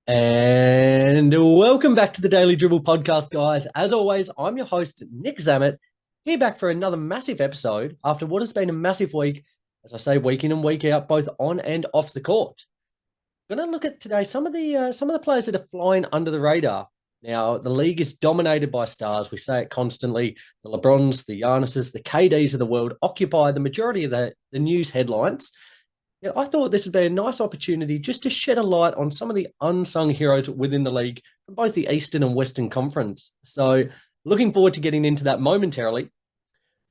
And welcome back to the Daily Dribble podcast, guys. As always, I'm your host, Nick Zammit, here back for another massive episode after what has been a massive week, as I say, week in and week out, both on and off the court. Going to look at today some of the players that are flying under the radar. Now, the league is dominated by stars. We say it constantly. The LeBrons, the Giannis's, the KDs of the world occupy the majority of the news headlines. Yeah, I thought this would be a nice opportunity just to shed a light on some of the unsung heroes within the league from both the Eastern and Western Conference. So, looking forward to getting into that momentarily.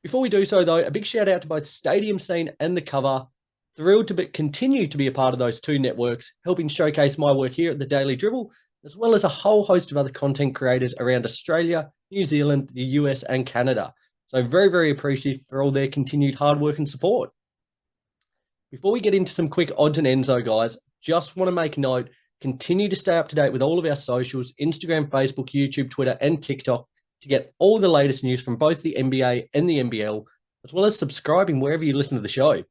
Before we do so, though, a big shout out to both Stadium Scene and The Cover. Thrilled to continue to be a part of those two networks, helping showcase my work here at the Daily Dribble, as well as a whole host of other content creators around Australia, New Zealand, the US, and Canada. So, very, very appreciative for all their continued hard work and support. Before we get into some quick odds and ends, though, guys, just want to make a note. Continue to stay up to date with all of our socials, Instagram, Facebook, YouTube, Twitter, and TikTok to get all the latest news from both the NBA and the NBL, as well as subscribing wherever you listen to the show. If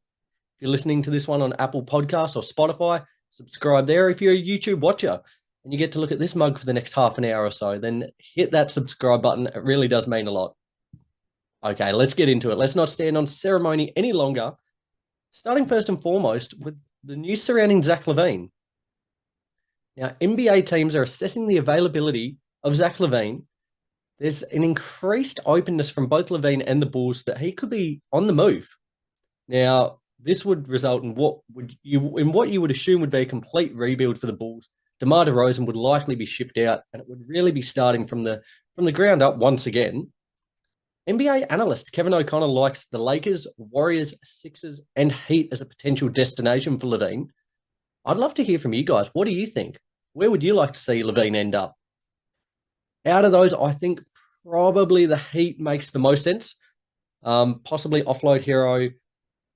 you're listening to this one on Apple Podcasts or Spotify, subscribe there. If you're a YouTube watcher and you get to look at this mug for the next half an hour or so, then hit that subscribe button. It really does mean a lot. Okay, let's get into it. Let's not stand on ceremony any longer. Starting first and foremost with the news surrounding Zach LaVine. Now, NBA teams are assessing the availability of Zach LaVine. There's an increased openness from both LaVine and the Bulls that he could be on the move. Now, this would result in what you would assume would be a complete rebuild for the Bulls. DeMar DeRozan would likely be shipped out, and it would really be starting from the ground up once again. NBA analyst Kevin O'Connor likes the Lakers, Warriors, Sixers, and Heat as a potential destination for LaVine. I'd love to hear from you guys. What do you think? Where would you like to see LaVine end up? Out of those, I think probably the Heat makes the most sense. Possibly offload Hero,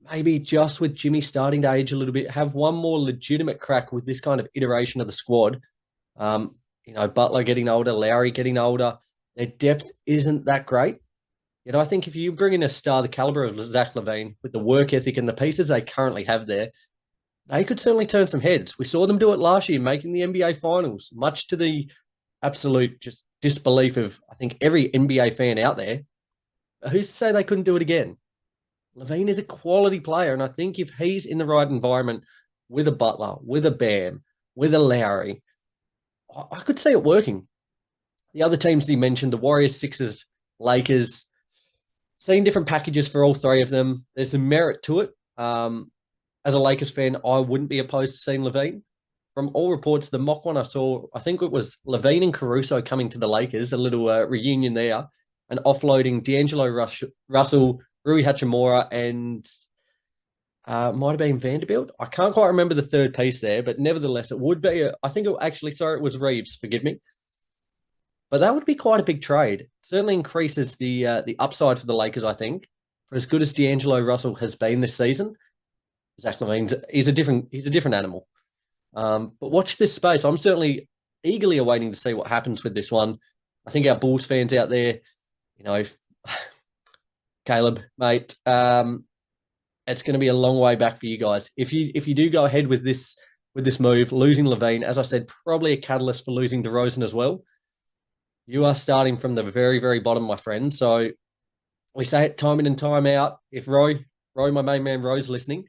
maybe just with Jimmy starting to age a little bit, have one more legitimate crack with this kind of iteration of the squad. Butler getting older, Lowry getting older. Their depth isn't that great. I think if you bring in a star the caliber of Zach LaVine with the work ethic and the pieces they currently have there, they could certainly turn some heads. We saw them do it last year, making the NBA Finals, much to the absolute just disbelief of, I think, every NBA fan out there. Who's to say they couldn't do it again? LaVine is a quality player, and I think if he's in the right environment with a Butler, with a Bam, with a Lowry, I could see it working. The other teams that you mentioned, the Warriors, Sixers, Lakers, seeing different packages for all three of them. There's some merit to it. As a Lakers fan, I wouldn't be opposed to seeing LaVine. From all reports, the mock one I saw, I think it was LaVine and Caruso coming to the Lakers, a little reunion there, and offloading D'Angelo Russell, Rui Hachimura, and might have been Vanderbilt. I can't quite remember the third piece there, but nevertheless, it would be, it was Reeves, forgive me. But that would be quite a big trade. Certainly increases the upside for the Lakers, I think. For as good as D'Angelo Russell has been this season, Zach LaVine, he's a different animal. But watch this space. I'm certainly eagerly awaiting to see what happens with this one. I think our Bulls fans out there, Caleb, mate, it's going to be a long way back for you guys. If you do go ahead with this move, losing LaVine, as I said, probably a catalyst for losing DeRozan as well. You are starting from the very, very bottom, my friend. So we say it time in and time out. If Roy, my main man, Roy's listening,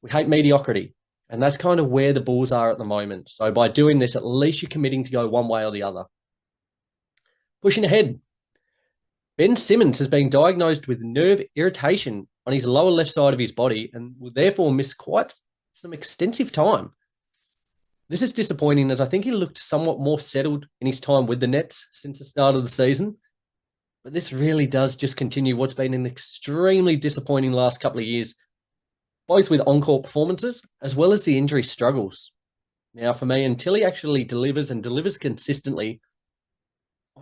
we hate mediocrity. And that's kind of where the Bulls are at the moment. So by doing this, at least you're committing to go one way or the other. Pushing ahead, Ben Simmons has been diagnosed with nerve irritation on his lower left side of his body and will therefore miss quite some extensive time. This is disappointing as I think he looked somewhat more settled in his time with the Nets since the start of the season. But this really does just continue what's been an extremely disappointing last couple of years, both with on-court performances as well as the injury struggles. Now, for me, until he actually delivers and delivers consistently,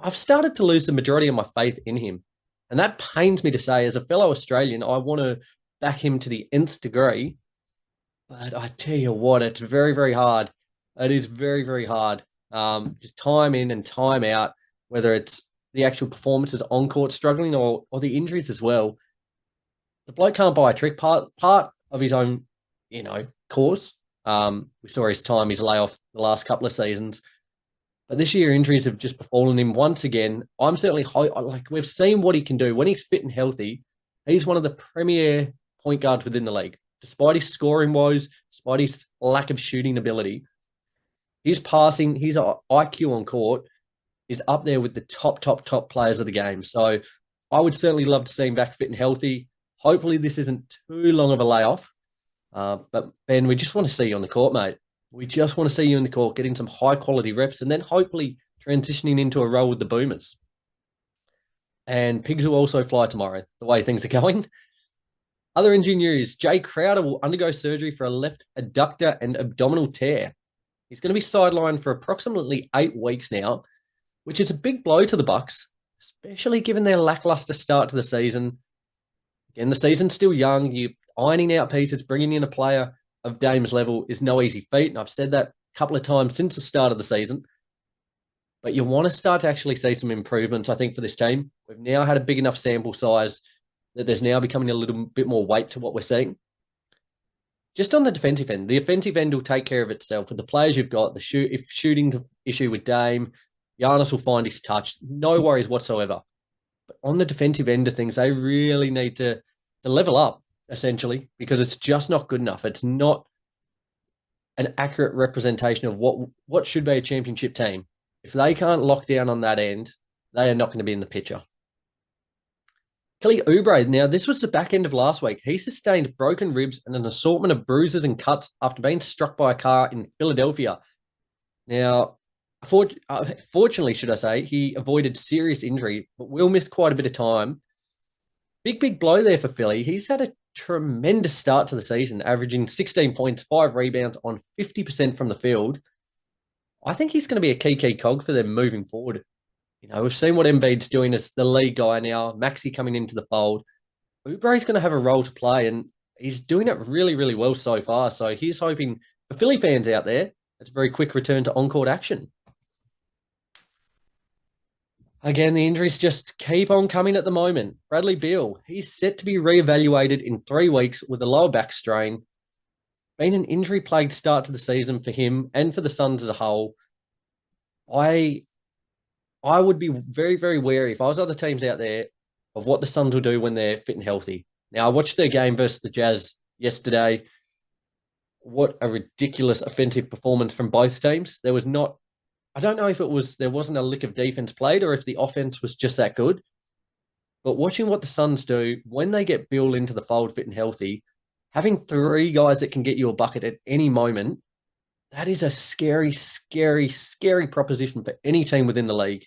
I've started to lose the majority of my faith in him. And that pains me to say, as a fellow Australian, I want to back him to the nth degree. But I tell you what, it's very, very hard. It is very, very hard. Just time in and time out, whether it's the actual performances on court struggling or the injuries as well. The bloke can't buy a trick. Part of his own, course. We saw his layoff the last couple of seasons. But this year, injuries have just befallen him once again. I'm certainly like we've seen what he can do when he's fit and healthy. He's one of the premier point guards within the league. Despite his scoring woes, despite his lack of shooting ability, his passing, his IQ on court is up there with the top players of the game. So I would certainly love to see him back fit and healthy. Hopefully, this isn't too long of a layoff. But Ben, we just want to see you on the court, mate. We just want to see you in the court, getting some high quality reps, and then hopefully transitioning into a role with the Boomers. And Pigs will also fly tomorrow, the way things are going. Other injury news, Jay Crowder will undergo surgery for a left adductor and abdominal tear. He's going to be sidelined for approximately 8 weeks now, which is a big blow to the Bucks, especially given their lackluster start to the season. Again, the season's still young. You're ironing out pieces, bringing in a player of Dame's level is no easy feat, and I've said that a couple of times since the start of the season. But you want to start to actually see some improvements, I think, for this team. We've now had a big enough sample size that there's now becoming a little bit more weight to what we're seeing. Just on the offensive end will take care of itself with the players you've got. If shooting's the issue with Dame, Giannis will find his touch. No worries whatsoever. But on the defensive end of things, they really need to level up, essentially, because it's just not good enough. It's not an accurate representation of what should be a championship team. If they can't lock down on that end, they are not going to be in the picture. Kelly Oubre, now this was the back end of last week. He sustained broken ribs and an assortment of bruises and cuts after being struck by a car in Philadelphia. Now, fortunately, should I say, he avoided serious injury, but will miss quite a bit of time. Big blow there for Philly. He's had a tremendous start to the season, averaging 16 points, 5 rebounds on 50% from the field. I think he's going to be a key cog for them moving forward. You know, we've seen what Embiid's doing as the lead guy now, Maxey coming into the fold. Oubre's going to have a role to play, and he's doing it really well so far. So he's hoping, for Philly fans out there, it's a very quick return to on-court action. Again, the injuries just keep on coming at the moment. Bradley Beal, he's set to be reevaluated in 3 weeks with a lower back strain. Been an injury-plagued start to the season for him and for the Suns as a whole. I would be very wary if I was other teams out there of what the Suns will do when they're fit and healthy. Now, I watched their game versus the Jazz yesterday. What a ridiculous offensive performance from both teams. I don't know if there wasn't a lick of defense played or if the offense was just that good. But watching what the Suns do when they get Bill into the fold fit and healthy, having 3 guys that can get you a bucket at any moment, that is a scary proposition for any team within the league.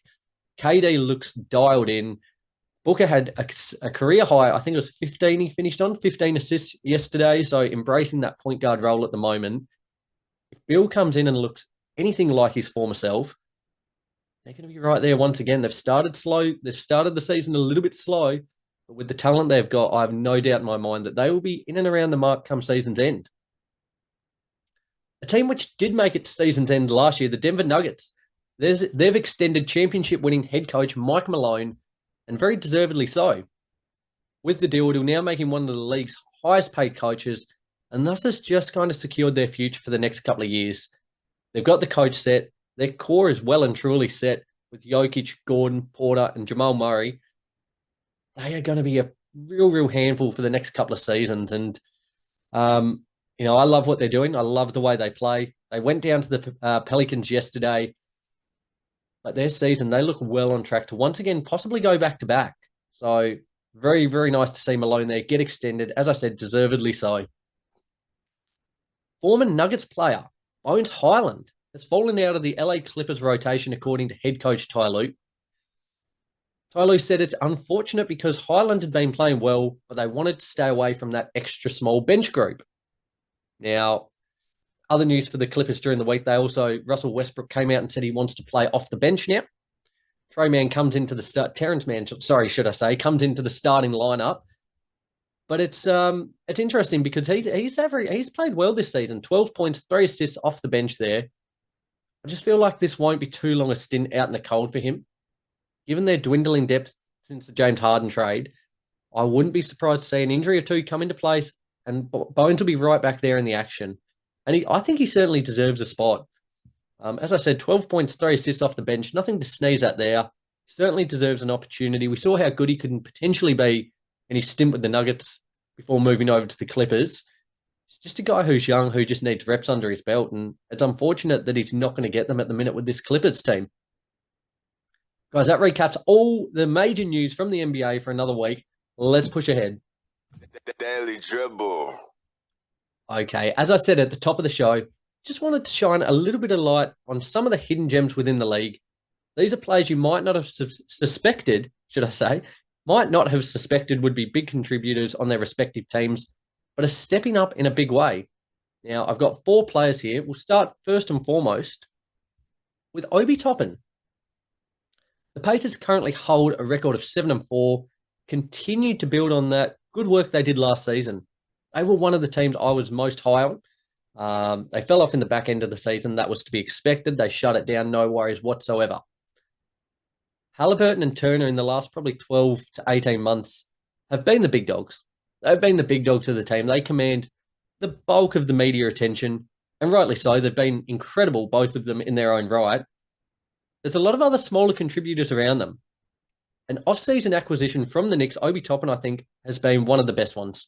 KD looks dialed in. Booker had a career high, I think it was 15 he finished on, 15 assists yesterday, so embracing that point guard role at the moment. If Bill comes in and looks anything like his former self, they're going to be right there once again. They've started slow. They've started the season a little bit slow, but with the talent they've got, I have no doubt in my mind that they will be in and around the mark come season's end. A team which did make it to season's end last year, the Denver Nuggets, they've extended championship-winning head coach Mike Malone, and very deservedly so. With the deal, it'll now make him one of the league's highest-paid coaches, and thus has just kind of secured their future for the next couple of years. They've got the coach set. Their core is well and truly set with Jokic, Gordon, Porter, and Jamal Murray. They are going to be a real handful for the next couple of seasons, and you know, I love what they're doing. I love the way they play. They went down to the Pelicans yesterday, but their season, they look well on track to once again possibly go back-to-back. So very nice to see Malone there get extended. As I said, deservedly so. Former Nuggets player Bones Highland has fallen out of the LA Clippers rotation, according to head coach Ty Lue. Ty Lue said it's unfortunate because Highland had been playing well, but they wanted to stay away from that extra small bench group. Now, other news for the Clippers during the week, Russell Westbrook came out and said he wants to play off the bench now. Terrence Mann comes into the starting lineup. But it's interesting because he's played well this season. 12 points, 3 assists off the bench there. I just feel like this won't be too long a stint out in the cold for him. Given their dwindling depth since the James Harden trade, I wouldn't be surprised to see an injury or two come into place, and Bones will be right back there in the action. And I think he certainly deserves a spot. As I said, 12 points, 3 assists off the bench, nothing to sneeze at there. Certainly deserves an opportunity. We saw how good he could potentially be in his stint with the Nuggets before moving over to the Clippers. He's just a guy who's young, who just needs reps under his belt, and it's unfortunate that he's not going to get them at the minute with this Clippers team. Guys, that recaps all the major news from the NBA for another week. Let's push ahead. The Daily Dribble. Okay, as I said at the top of the show, just wanted to shine a little bit of light on some of the hidden gems within the league. These are players you might not have suspected, might not have suspected would be big contributors on their respective teams, but are stepping up in a big way. Now, I've got 4 players here. We'll start first and foremost with Obi Toppin. The Pacers currently hold a record of 7-4, continue to build on that good work they did last season. They were one of the teams I was most high on. They fell off in the back end of the season. That was to be expected. They shut it down, no worries whatsoever. Halliburton and Turner in the last probably 12 to 18 months have been the big dogs. They've been the big dogs of the team. They command the bulk of the media attention, and rightly so. They've been incredible, both of them in their own right. There's a lot of other smaller contributors around them. An off-season acquisition from the Knicks, Obi Toppin, I think, has been one of the best ones.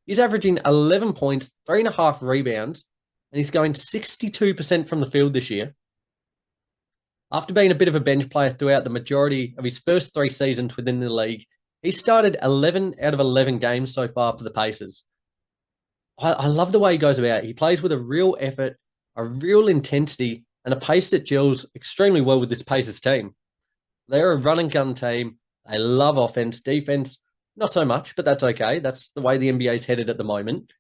He's averaging 11 points, 3.5 rebounds, and he's going 62% from the field this year. After being a bit of a bench player throughout the majority of his first 3 seasons within the league, he started 11 out of 11 games so far for the Pacers. I love the way he goes about it. He plays with a real effort, a real intensity, and a pace that gels extremely well with this Pacers team. They're a run and gun team. They love offense, defense, not so much, but that's okay. That's the way the NBA's headed at the moment.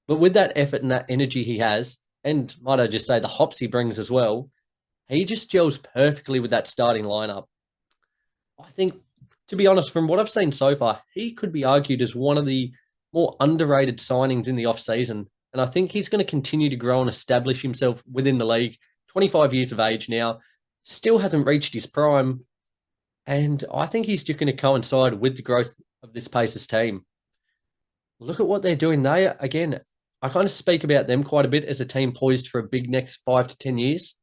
But with that effort and that energy he has, and might I just say the hops he brings as well, he just gels perfectly with that starting lineup. I think, to be honest, from what I've seen so far, he could be argued as one of the more underrated signings in the offseason. And I think he's going to continue to grow and establish himself within the league. 25 years of age now, still hasn't reached his prime. And I think he's just going to coincide with the growth of this Pacers team. Look at what they're doing. They, again, I kind of speak about them quite a bit as a team poised for a big next 5 to 10 years.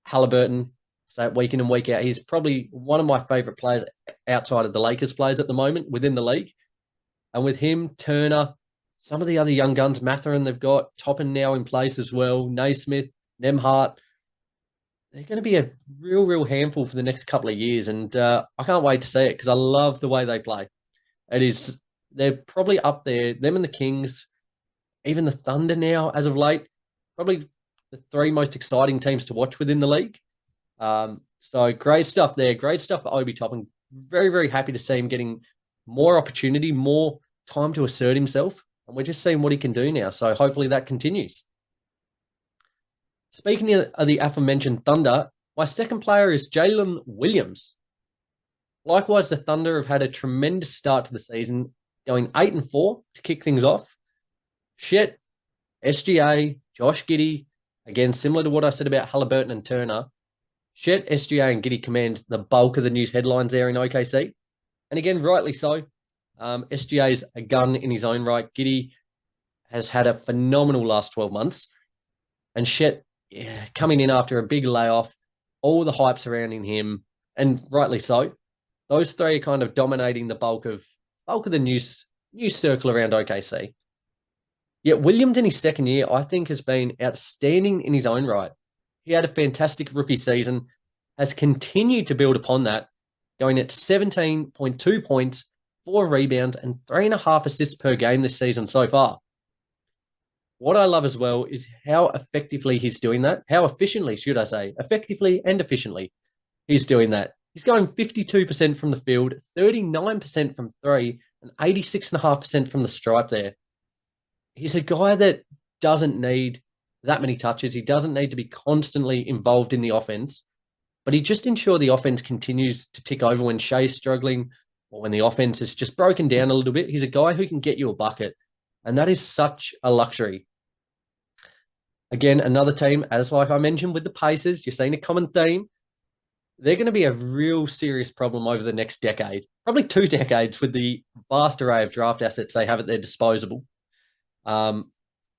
Halliburton, so week in and week out, he's probably one of my favourite players outside of the Lakers players at the moment within the league. And with him, Turner, some of the other young guns, Mathurin they've got, Toppin now in place as well, Naismith, Nembhard. They're going to be a real handful for the next couple of years. And I can't wait to see it because I love the way they play. They're probably up there, them and the Kings, even the Thunder now as of late, probably the 3 most exciting teams to watch within the league. So great stuff there. Great stuff for Obi Toppin. Very happy to see him getting more opportunity, more time to assert himself. And we're just seeing what he can do now. So hopefully that continues. Speaking of the aforementioned Thunder, my second player is Jalen Williams. Likewise, the Thunder have had a tremendous start to the season, going 8-4 to kick things off. Shet, SGA, Josh Giddey, again, similar to what I said about Halliburton and Turner, Shet, SGA, and Giddey command the bulk of the news headlines there in OKC. And again, rightly so. SGA's a gun in his own right. Giddey has had a phenomenal last 12 months. And Shet, coming in after a big layoff, all the hype surrounding him, and rightly so. Those 3 are kind of dominating the bulk of the news circle around OKC. Yet Williams in his second year, I think, has been outstanding in his own right. He had a fantastic rookie season, has continued to build upon that, going at 17.2 points, 4 rebounds, and 3.5 assists per game this season so far. What I love as well is how effectively he's doing that. How efficiently, should I say. Effectively and efficiently he's doing that. He's going 52% from the field, 39% from 3, and 86.5% from the stripe there. He's a guy that doesn't need that many touches. He doesn't need to be constantly involved in the offense, but he just ensures the offense continues to tick over when Shea's struggling or when the offense is just broken down a little bit. He's a guy who can get you a bucket, and that is such a luxury. Again, another team, as like I mentioned with the Pacers, you're seeing a common theme. They're going to be a real serious problem over the next decade, probably 2 decades with the vast array of draft assets they have at their disposal.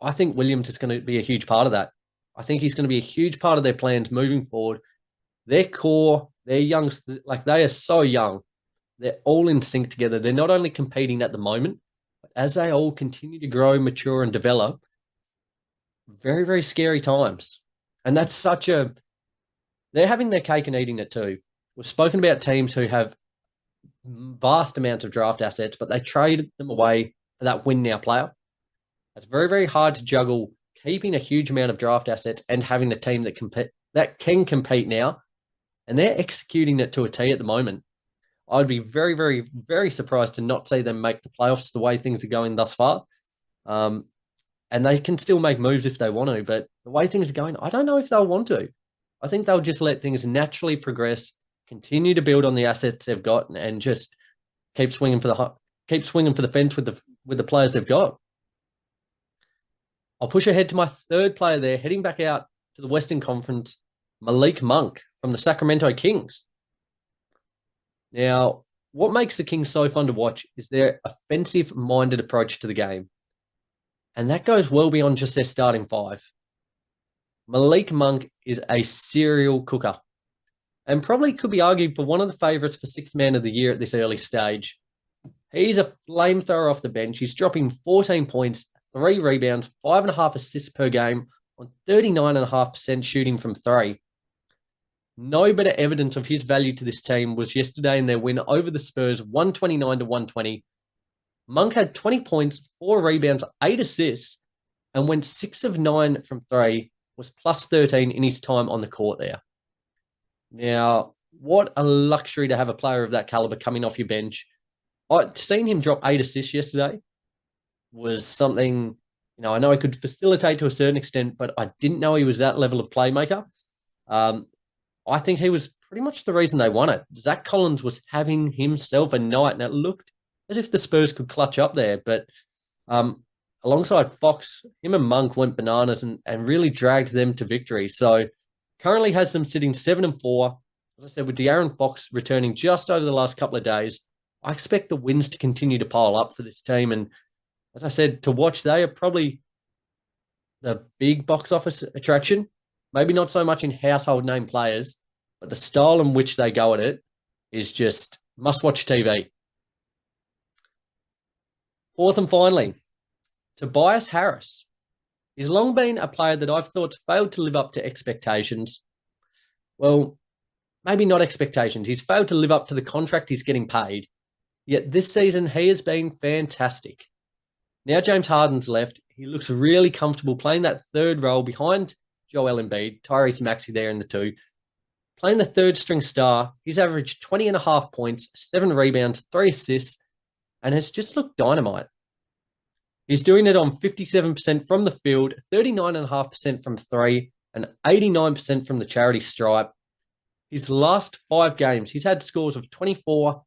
I think Williams is going to be a huge part of that. I think he's going to be a huge part of their plans moving forward. Their core, their young, like they are so young. They're all in sync together. They're not only competing at the moment, but as they all continue to grow, mature, and develop, very, very scary times. And that's they're having their cake and eating it too. We've spoken about teams who have vast amounts of draft assets, but they traded them away for that win now player. It's very, very hard to juggle keeping a huge amount of draft assets and having a team that can compete now. And they're executing it to a T at the moment. I'd be very, very, very surprised to not see them make the playoffs the way things are going thus far. And they can still make moves if they want to, but the way things are going, I don't know if they'll want to. I think they'll just let things naturally progress, continue to build on the assets they've got, and just keep swinging for the fence with the players they've got. I'll push ahead to my third player there, heading back out to the Western Conference, Malik Monk from the Sacramento Kings. Now, what makes the Kings so fun to watch is their offensive-minded approach to the game. And that goes well beyond just their starting five. Malik Monk is a serial cooker and probably could be argued for one of the favourites for Sixth Man of the Year at this early stage. He's a flamethrower off the bench. He's dropping 14 points, 3 rebounds, 5.5 assists per game on 39.5% shooting from 3. No better evidence of his value to this team was yesterday in their win over the Spurs, 129-120. Monk had 20 points, 4 rebounds, 8 assists, and went 6 of 9 from 3, was plus 13 in his time on the court there. Now, what a luxury to have a player of that caliber coming off your bench. I've seen him drop 8 assists yesterday. Was something, I know he could facilitate to a certain extent, but I didn't know he was that level of playmaker. I think he was pretty much the reason they won it. Zach Collins was having himself a night, and it looked as if the Spurs could clutch up there. But alongside Fox, him and Monk went bananas and really dragged them to victory. So currently has them sitting 7-4. As I said, with De'Aaron Fox returning just over the last couple of days, I expect the wins to continue to pile up for this team. And as I said, to watch, they are probably the big box office attraction. Maybe not so much in household name players, but the style in which they go at it is just must-watch TV. Fourth and finally, Tobias Harris. He's long been a player that I've thought failed to live up to expectations. Well, maybe not expectations. He's failed to live up to the contract he's getting paid. Yet this season, he has been fantastic. Now James Harden's left. He looks really comfortable playing that third role behind Joel Embiid, Tyrese Maxey there in the 2. Playing the third string star, he's averaged 20.5 points, 7 rebounds, 3 assists, and has just looked dynamite. He's doing it on 57% from the field, 39.5% from 3, and 89% from the charity stripe. His last 5 games, he's had scores of 24,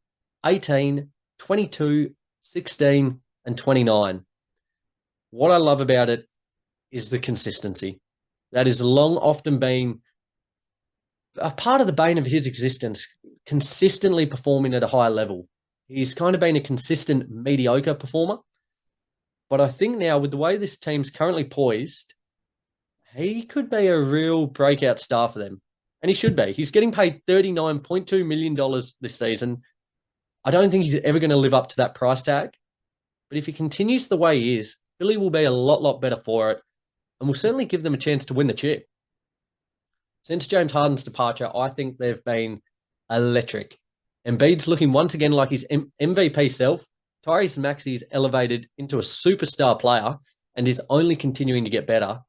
18, 22, 16, and 29. What I love about it is the consistency. That has long often been a part of the bane of his existence, consistently performing at a high level. He's kind of been a consistent mediocre performer. But I think now with the way this team's currently poised, he could be a real breakout star for them. And he should be. He's getting paid $39.2 million this season. I don't think he's ever going to live up to that price tag. But if he continues the way he is, Philly will be a lot better for it and will certainly give them a chance to win the chip. Since James Harden's departure, I think they've been electric. Embiid's looking once again like his MVP self. Tyrese Maxey's elevated into a superstar player and is only continuing to get better.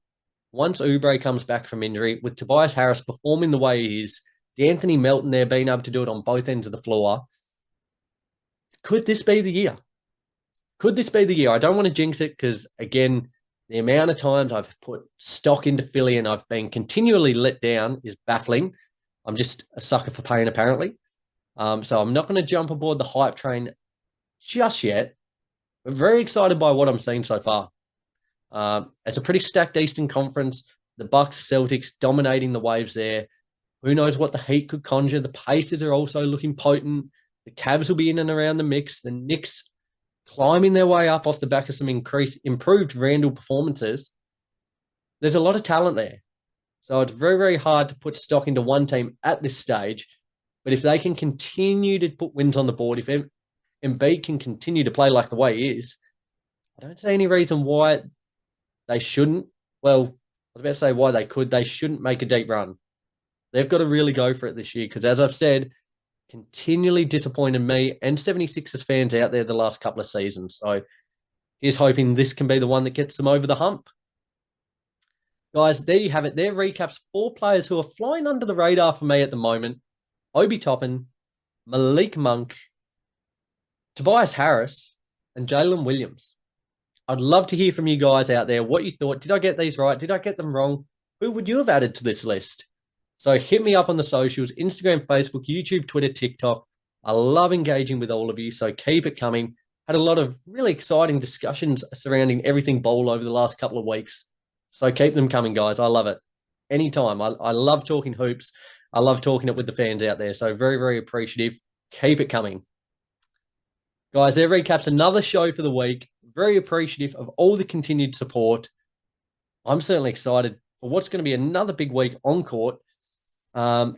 Once Oubre comes back from injury, with Tobias Harris performing the way he is, D'Anthony Melton there being able to do it on both ends of the floor, could this be the year? Could this be the year? I don't want to jinx it because, again, the amount of times I've put stock into Philly and I've been continually let down is baffling. I'm just a sucker for pain, apparently. So I'm not going to jump aboard the hype train just yet. But very excited by what I'm seeing so far. It's a pretty stacked Eastern Conference. The Bucks, Celtics dominating the waves there. Who knows what the Heat could conjure. The Pacers are also looking potent. The Cavs will be in and around the mix. The Knicks climbing their way up off the back of some improved Randall performances. there's a lot of talent there. So it's very, very hard to put stock into one team at this stage. But if they can continue to put wins on the board, if Embiid can continue to play like the way he is, I don't see any reason why they shouldn't. Well, I was about to say why they could. They shouldn't make a deep run. They've got to really go for it this year because, as I've said, continually disappointed me and 76ers fans out there the last couple of seasons. So here's hoping this can be the one that gets them over the hump. Guys, there you have it. There recaps 4 players who are flying under the radar for me at the moment. Obi Toppin, Malik Monk, Tobias Harris, and Jalen Williams. I'd love to hear from you guys out there what you thought. Did I get these right? Did I get them wrong? Who would you have added to this list? So hit me up on the socials, Instagram, Facebook, YouTube, Twitter, TikTok. I love engaging with all of you, so keep it coming. Had a lot of really exciting discussions surrounding everything bowl over the last couple of weeks. So keep them coming, guys. I love it. Anytime. I love talking hoops. I love talking it with the fans out there. So very, very appreciative. Keep it coming. Guys, that recaps another show for the week. Very appreciative of all the continued support. I'm certainly excited for what's going to be another big week on court.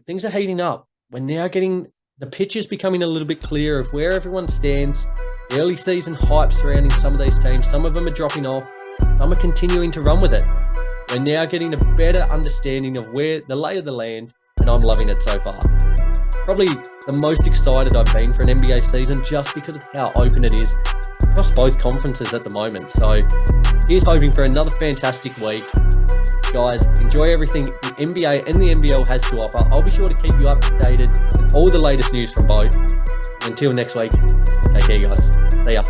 Things are heating up. We're now getting the pictures becoming a little bit clearer of where everyone stands. The early season hype surrounding some of these teams. Some of them are dropping off. Some are continuing to run with it. We're now getting a better understanding of where the lay of the land, and I'm loving it so far. Probably the most excited I've been for an NBA season just because of how open it is across both conferences at the moment. So here's hoping for another fantastic week. Guys, enjoy everything the NBA and the NBL has to offer. I'll be sure to keep you updated with all the latest news from both. Until next week, take care, guys. See ya.